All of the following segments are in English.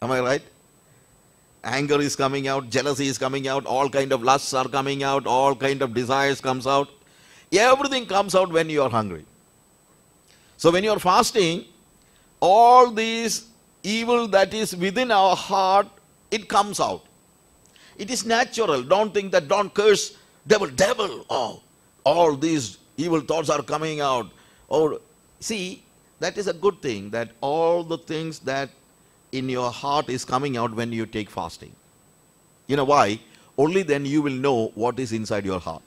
Am I right? Anger is coming out, jealousy is coming out, all kind of lusts are coming out, all kind of desires comes out. Everything comes out when you are hungry. So when you are fasting, all these evil that is within our heart, it comes out. It is natural. Don't think that, don't curse devil. Oh, all these evil thoughts are coming out. Or see, that is a good thing, that all the things that in your heart is coming out when you take fasting. You know why? Only then you will know what is inside your heart.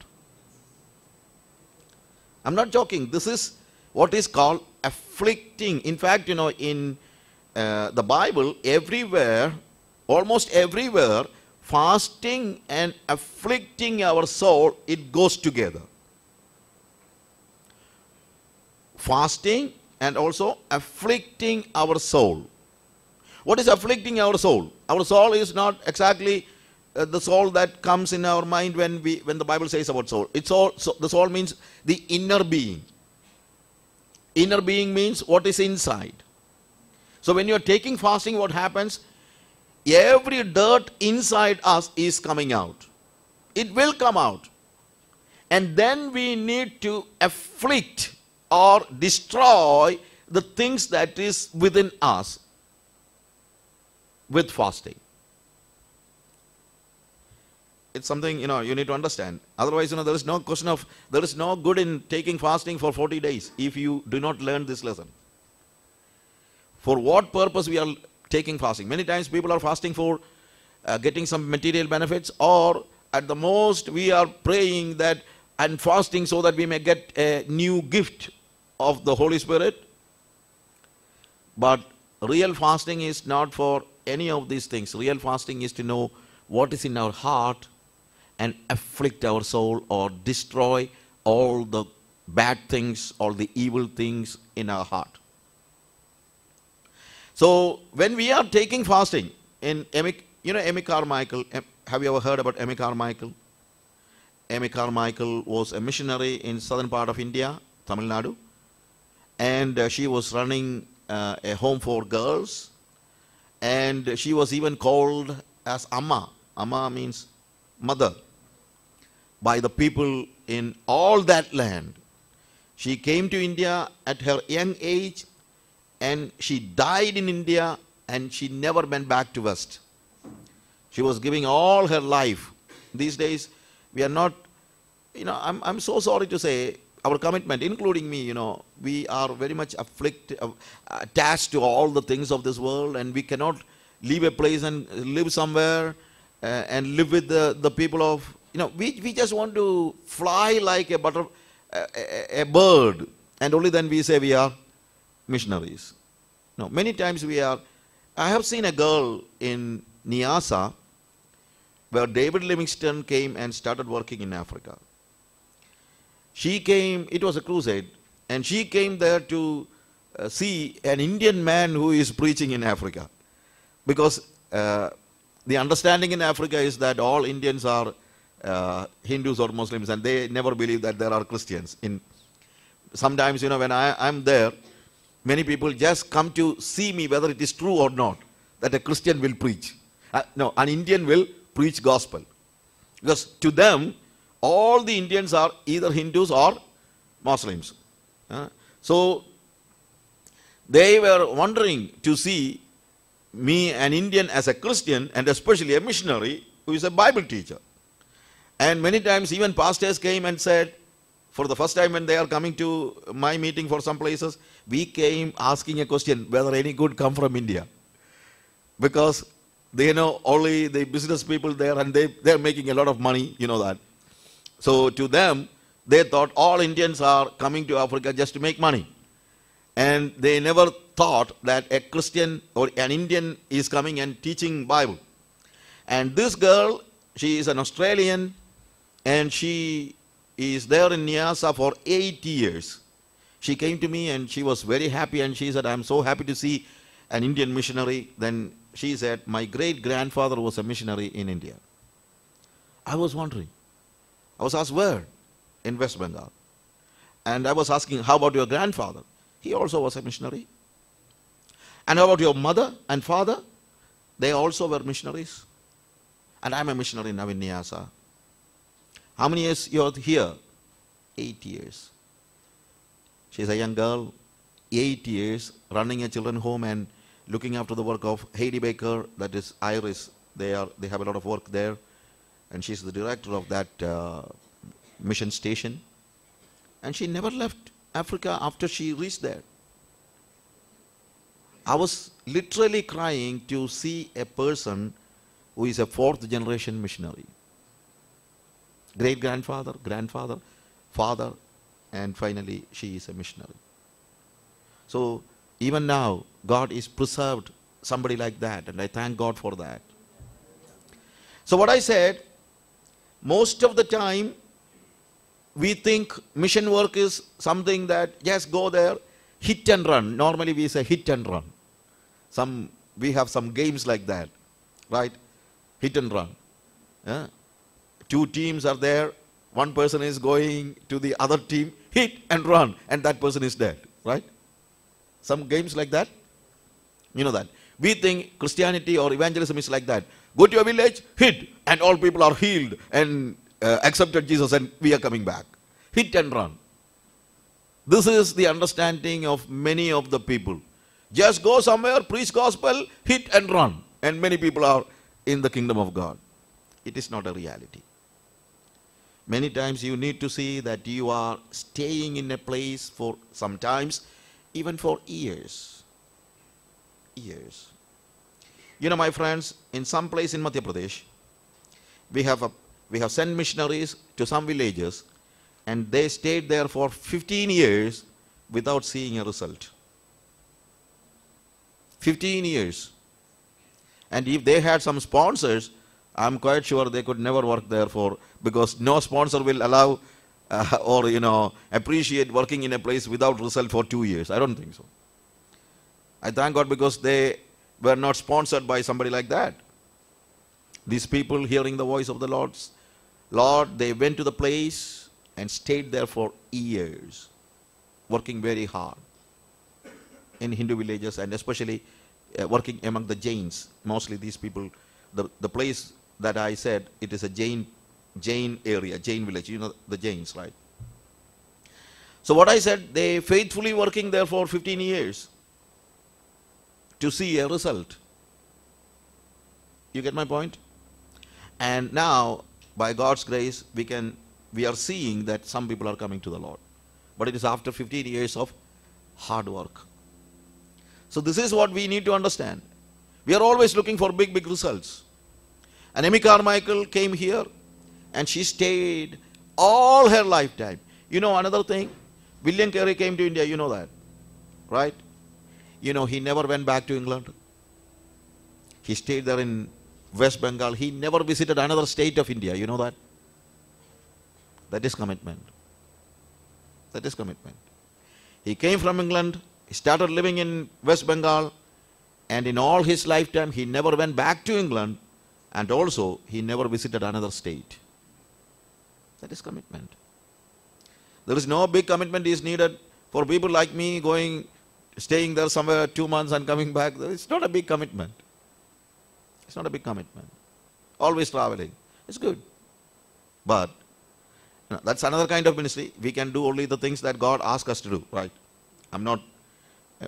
I'm not joking. This is what is called afflicting. In fact, you know, in the Bible, everywhere, almost everywhere, fasting and afflicting our soul, it goes together. Fasting and also afflicting our soul. What is afflicting our soul? Our soul is not exactly the soul that comes in our mind when the Bible says about soul. It's all, so the soul means the inner being. Inner being means what is inside. So when you are taking fasting, what happens? Every dirt inside us is coming out. It will come out. And then we need to afflict or destroy the things that is within us with fasting. It's something, you know, you need to understand. Otherwise, you know, there is no question of, there is no good in taking fasting for 40 days if you do not learn this lesson. For what purpose we are taking fasting? Many times people are fasting for getting some material benefits, or at the most we are praying that and fasting so that we may get a new gift of the Holy Spirit. But real fasting is not for any of these things. Real fasting is to know what is in our heart and afflict our soul or destroy all the bad things, all the evil things in our heart. So when we are taking fasting, in Amy Carmichael, have you ever heard about Amy Carmichael? Amy Carmichael was a missionary in southern part of India, Tamil Nadu, and she was running a home for girls, and she was even called as Amma. Amma means mother by the people in all that land. She came to India at her young age, and she died in India, and she never went back to West. She was giving all her life. These days, we are not, you know, I'm so sorry to say, our commitment, including me, you know, we are very much attached to all the things of this world, and we cannot leave a place and live somewhere and live with the people of, you know, we just want to fly like a bird, and only then we say we are missionaries. No, many times we are. I have seen a girl in Nyasa where David Livingstone came and started working in Africa. She came, it was a crusade, and she came there to see an Indian man who is preaching in Africa. Because the understanding in Africa is that all Indians are Hindus or Muslims, and they never believe that there are Christians. Sometimes, you know, when I'm there, many people just come to see me whether it is true or not, that a Christian will preach. No, an Indian will preach gospel. Because to them, all the Indians are either Hindus or Muslims. So they were wondering to see me, an Indian, as a Christian, and especially a missionary who is a Bible teacher. And many times even pastors came and said, for the first time when they are coming to my meeting for some places, we came asking a question whether any good come from India. Because they know only the business people there, and they're making a lot of money, you know that. So to them, they thought all Indians are coming to Africa just to make money. And they never thought that a Christian or an Indian is coming and teaching Bible. And this girl, she is an Australian, and she is there in Nyasa for 8 years. She came to me and she was very happy, and she said, I'm so happy to see an Indian missionary. Then she said, my great-grandfather was a missionary in India. I was wondering. I was asked where? In West Bengal. And I was asking, how about your grandfather? He also was a missionary. And how about your mother and father? they also were missionaries. And I'm a missionary now in Nyasa. How many years you're here? 8 years. She's a young girl, 8 years, running a children's home and looking after the work of Heidi Baker, that is Iris. They have a lot of work there. And she's the director of that mission station. And she never left Africa after she reached there. I was literally crying to see a person who is a fourth generation missionary. Great-grandfather, grandfather, father, and finally she is a missionary. So even now, God is preserved somebody like that, and I thank God for that. So what I said, most of the time, we think mission work is something that just go there, hit and run. Normally we say hit and run. We have some games like that, right? Hit and run. Yeah? Two teams are there. One person is going to the other team, hit and run, and that person is dead, right? Some games like that. You know that. We think Christianity or evangelism is like that. Go to a village, hit, and all people are healed and accepted Jesus, and we are coming back. Hit and run. This is the understanding of many of the people. Just go somewhere, preach gospel, hit and run. And many people are in the kingdom of God. It is not a reality. Many times you need to see that you are staying in a place for sometimes even for years. Years. You know, my friends, in some place in Madhya Pradesh, we have sent missionaries to some villages, and they stayed there for 15 years without seeing a result. 15 years. And if they had some sponsors, I'm quite sure they could never work there because no sponsor will allow or appreciate working in a place without result for 2 years. I don't think so. I thank God because they were not sponsored by somebody like that. These people hearing the voice of the Lord, they went to the place and stayed there for years, working very hard in Hindu villages, and especially working among the Jains. Mostly these people, the place that I said, it is a Jain area, Jain village. You know the Jains, right? So what I said, they faithfully working there for 15 years to see a result. You get my point? And now, by God's grace, we are seeing that some people are coming to the Lord. But it is after 15 years of hard work. So this is what we need to understand. We are always looking for big results. And Amy Carmichael came here and she stayed all her lifetime. You know another thing? William Carey came to India, you know that, right? You know, he never went back to England. He stayed there in West Bengal. He never visited another state of India, you know that? That is commitment. That is commitment. He came from England, he started living in West Bengal, and in all his lifetime, he never went back to England, and also he never visited another state. That is commitment. There is no big commitment is needed for people like me staying there somewhere 2 months and coming back. It's not a big commitment. It's not a big commitment. Always traveling. It's good. But that's another kind of ministry. We can do only the things that God asks us to do, right? I'm not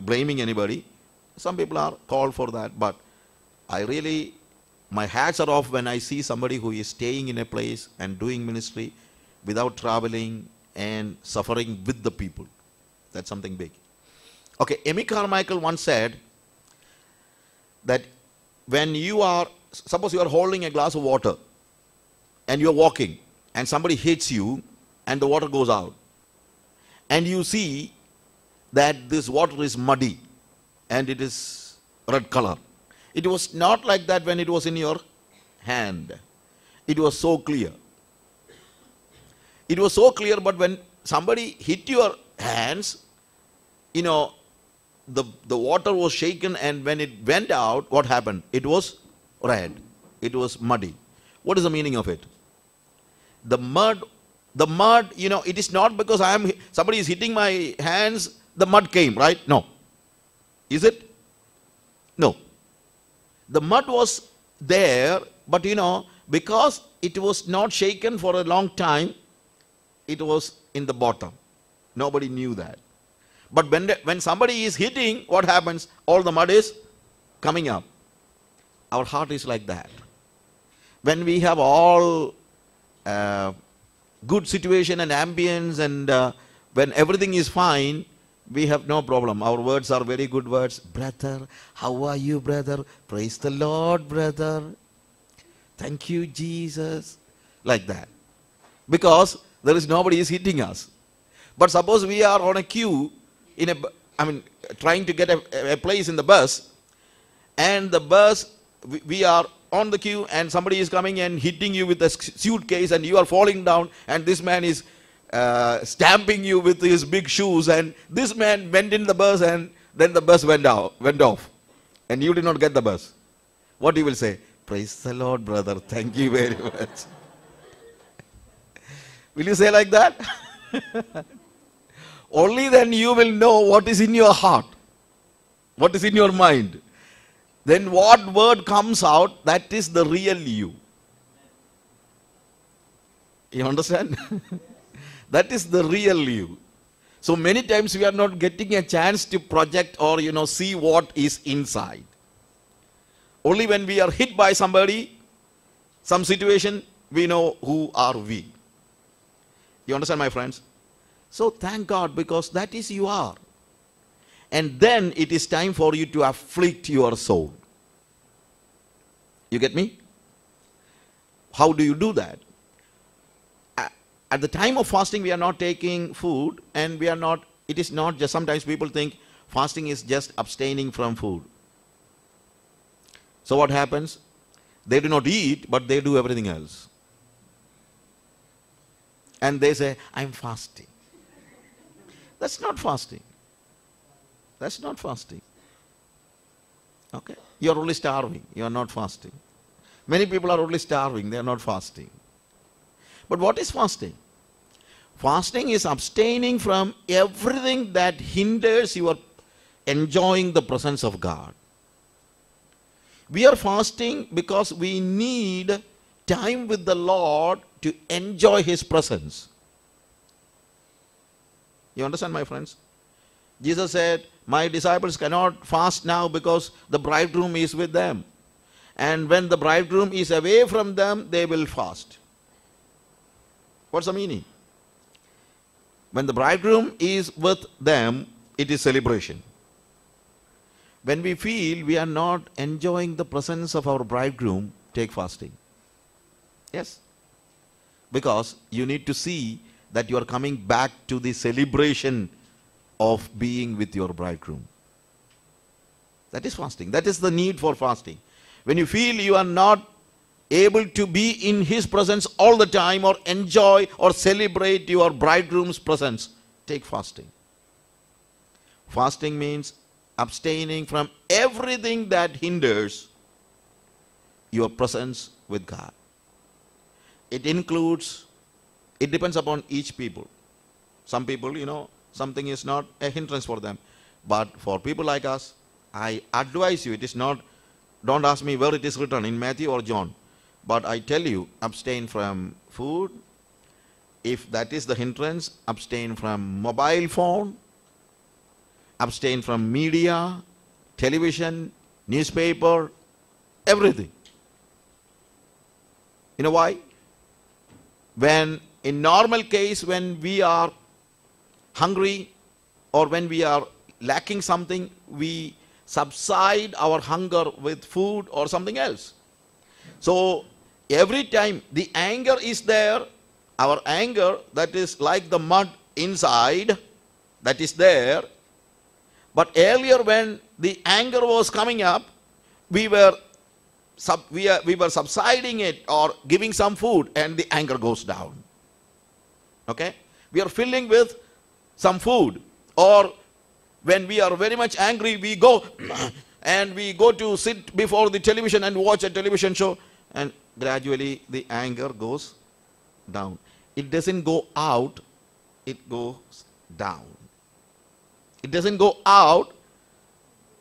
blaming anybody. Some people are called for that, but my hats are off when I see somebody who is staying in a place and doing ministry without traveling and suffering with the people. That's something big. Okay, Amy Carmichael once said that suppose you are holding a glass of water and you are walking and somebody hits you and the water goes out, and you see that this water is muddy and it is red color. It was not like that when it was in your hand. It was so clear. It was so clear, but when somebody hit your hands, the water was shaken, and when it went out, what happened? It was red. It was muddy. What is the meaning of it? The mud, it is not because somebody is hitting my hands, the mud came, right? No. Is it? No. The mud was there, but because it was not shaken for a long time, it was in the bottom. Nobody knew that. But when somebody is hitting, what happens? All the mud is coming up. Our heart is like that. When we have all good situation and ambience, and when everything is fine, we have no problem. Our words are very good words. Brother, how are you, brother? Praise the Lord, brother. Thank you, Jesus. Like that. Because there is nobody is hitting us. But suppose we are on a queue, trying to get a place in the bus, and the bus, we are on the queue, and somebody is coming and hitting you with a suitcase, and you are falling down, and this man is stamping you with his big shoes, and this man went in the bus, and then the bus went off, and you did not get the bus. What you will say? Praise the Lord, brother. Thank you very much. Will you say like that? Only then you will know what is in your heart, what is in your mind. Then what word comes out, that is the real you. You understand? That is the real you. So many times we are not getting a chance to project or see what is inside. Only when we are hit by somebody, some situation, we know who are we. You understand, my friends? So thank God, because that is you are. And then it is time for you to afflict your soul. You get me? How do you do that? At the time of fasting, we are not taking food, and it is not just, sometimes people think fasting is just abstaining from food. So what happens? They do not eat, but they do everything else. And they say, I'm fasting. That's not fasting. That's not fasting. Okay? You are only starving. You are not fasting. Many people are only starving. They are not fasting. But what is fasting? Fasting is abstaining from everything that hinders your enjoying the presence of God. We are fasting because we need time with the Lord to enjoy His presence. You understand, my friends? Jesus said, my disciples cannot fast now because the bridegroom is with them. And when the bridegroom is away from them, they will fast. What's the meaning? When the bridegroom is with them, it is celebration. When we feel we are not enjoying the presence of our bridegroom, take fasting. Yes. Because you need to see that you are coming back to the celebration of being with your bridegroom. That is fasting. That is the need for fasting. When you feel you are not able to be in His presence all the time, or enjoy or celebrate your bridegroom's presence, take fasting. Fasting means abstaining from everything that hinders your presence with God. It includes, it depends upon each people. Some people, something is not a hindrance for them. But for people like us, I advise you, it is not, don't ask me where it is written, in Matthew or John. But I tell you, abstain from food. If that is the hindrance, abstain from mobile phone. Abstain from media, television, newspaper, everything. You know why? When, in normal case, when we are hungry or when we are lacking something, we subside our hunger with food or something else. So, every time the anger is there, our anger, that is like the mud inside, that is there. But earlier when the anger was coming up, we were subsiding it or giving some food, and the anger goes down. Okay? We are filling with some food. Or when we are very much angry, we go and we go to sit before the television and watch a television show, and gradually the anger goes down. It doesn't go out, it goes down. It doesn't go out,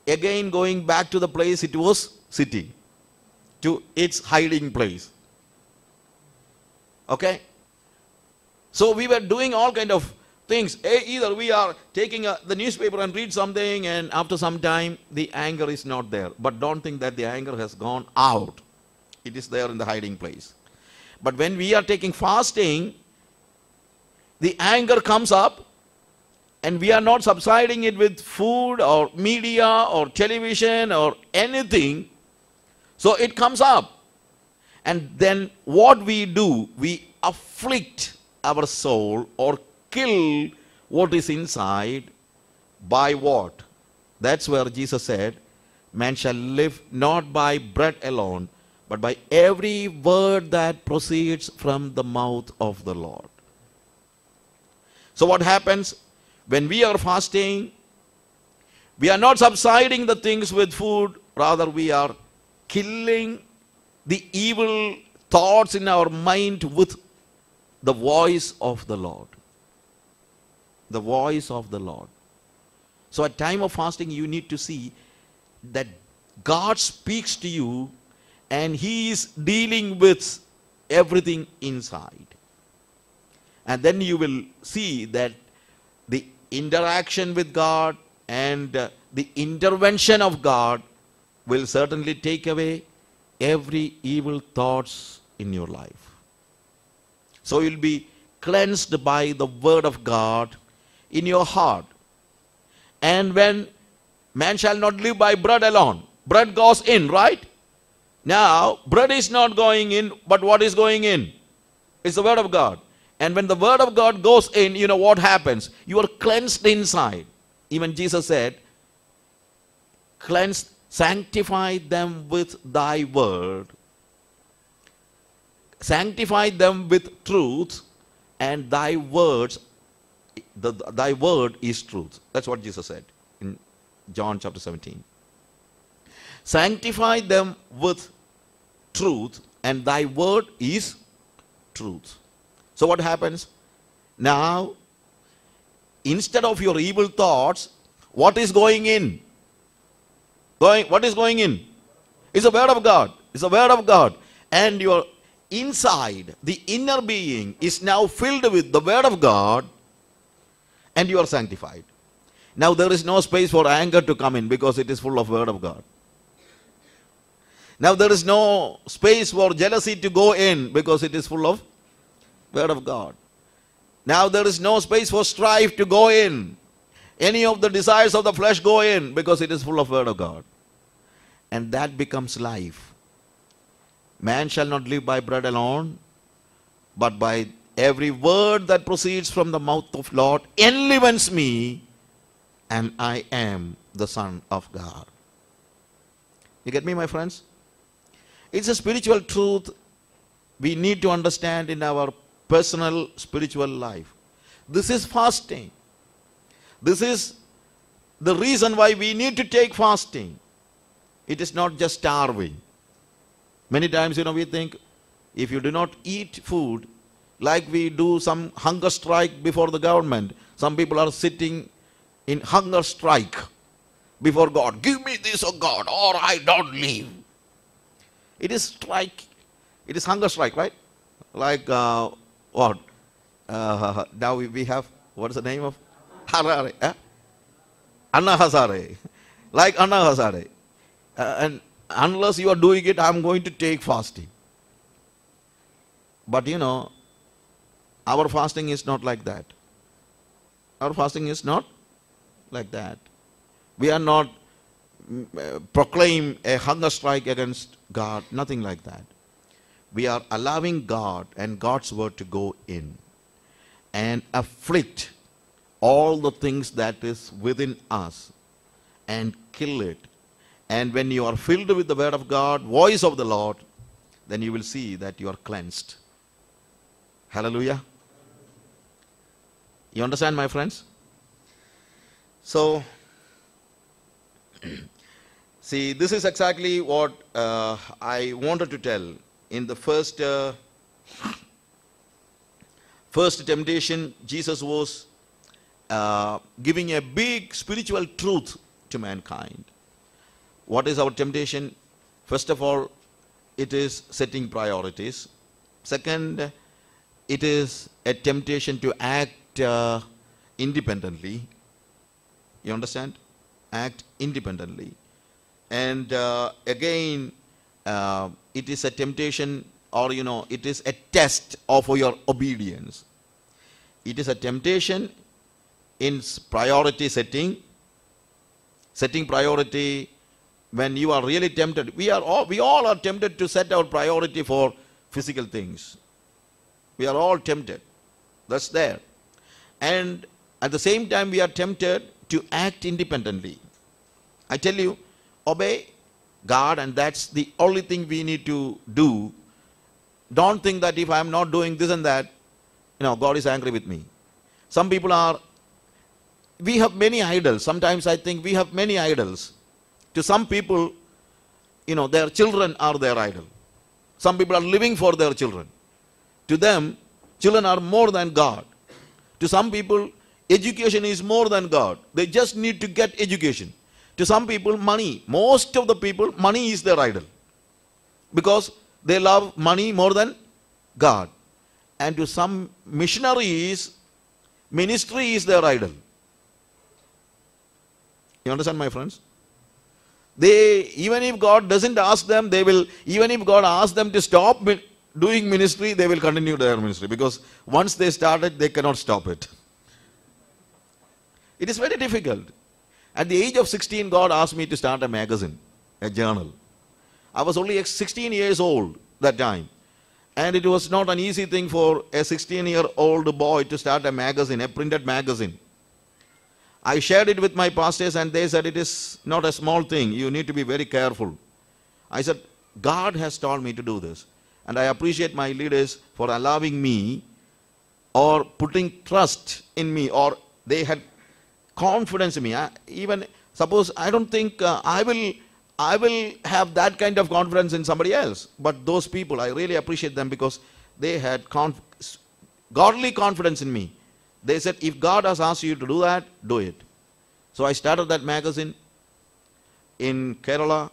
again going back to the place it was city, to its hiding place. Okay? So we were doing all kind of things. Either we are taking the newspaper and read something, and after some time the anger is not there. But don't think that the anger has gone out. It is there in the hiding place. But when we are taking fasting, the anger comes up, and we are not subsiding it with food or media or television or anything. So it comes up. And then what we do, we afflict our soul or kill what is inside by what? That's where Jesus said, man shall live not by bread alone, but by every word that proceeds from the mouth of the Lord. So what happens? When we are fasting, we are not subsiding the things with food, rather we are killing the evil thoughts in our mind with the voice of the Lord. The voice of the Lord. So at time of fasting, you need to see that God speaks to you and He is dealing with everything inside. And then you will see that the interaction with God and the intervention of God will certainly take away every evil thoughts in your life. So you'll be cleansed by the word of God in your heart. And when man shall not live by bread alone, bread goes in, right? Now, bread is not going in, but what is going in? It's the word of God. And when the word of God goes in, you know what happens? You are cleansed inside. Even Jesus said, cleanse, sanctify them with thy word. Sanctify them with truth, and thy words, thy word is truth. That's what Jesus said in John chapter 17. Sanctify them with truth, and thy word is truth. So what happens? Now, instead of your evil thoughts, what is going in? What is going in? It's the word of God. It's the word of God. And your inside, the inner being is now filled with the word of God, and you are sanctified. Now there is no space for anger to come in because it is full of word of God. Now there is no space for jealousy to go in because it is full of word of God. Now there is no space for strife to go in. Any of the desires of the flesh go in because it is full of word of God. And that becomes life. Man shall not live by bread alone, but by every word that proceeds from the mouth of Lord enlivens me, and I am the Son of God. You get me, my friends? It's a spiritual truth we need to understand in our personal spiritual life. This is fasting. This is the reason why we need to take fasting. It is not just starving. Many times, we think if you do not eat food, like we do some hunger strike before the government, some people are sitting in hunger strike before God. Give me this, oh God, or I don't live. It is strike. It is hunger strike, right? Like what? Now we have, what is the name of? Harare. Anna Hazare. Like Anna Hazare. And unless you are doing it, I am going to take fasting. But our fasting is not like that. Our fasting is not like that. We are not proclaim a hunger strike against God, nothing like that. We are allowing God and God's word to go in and afflict all the things that is within us and kill it. And when you are filled with the word of God, voice of the Lord, then you will see that you are cleansed. Hallelujah. You understand, my friends? So, see, this is exactly what I wanted to tell. In the first temptation, Jesus was giving a big spiritual truth to mankind. What is our temptation? First of all, it is setting priorities. Second, it is a temptation to act independently. You understand? Act independently. And again, it is a temptation, or it is a test of your obedience. It is a temptation in priority setting priority. When you are really tempted, we all are tempted to set our priority for physical things. We are all tempted. That's there. And at the same time, we are tempted to act independently. I tell you, obey God, and that's the only thing we need to do. Don't think that if I am not doing this and that, God is angry with me. Some people we have many idols. Sometimes I think we have many idols. To some people, their children are their idol. Some people are living for their children. To them, children are more than God. To some people, education is more than God. They just need to get education. To some people, money. Most of the people, money is their idol. Because they love money more than God. And to some missionaries, ministry is their idol. You understand, my friends? Even if God doesn't ask them, even if God asks them to stop doing ministry, they will continue their ministry. Because once they start it, they cannot stop it. It is very difficult. At the age of 16, God asked me to start a magazine, a journal. I was only 16 years old that time. And it was not an easy thing for a 16-year-old boy to start a magazine, a printed magazine. I shared it with my pastors, and they said it is not a small thing. You need to be very careful. I said, God has told me to do this. And I appreciate my leaders for allowing me, or putting trust in me, or they had confidence in me. Even suppose I don't think I will have that kind of confidence in somebody else. But those people, I really appreciate them because they had godly confidence in me. They said, if God has asked you to do that, do it. So I started that magazine in Kerala.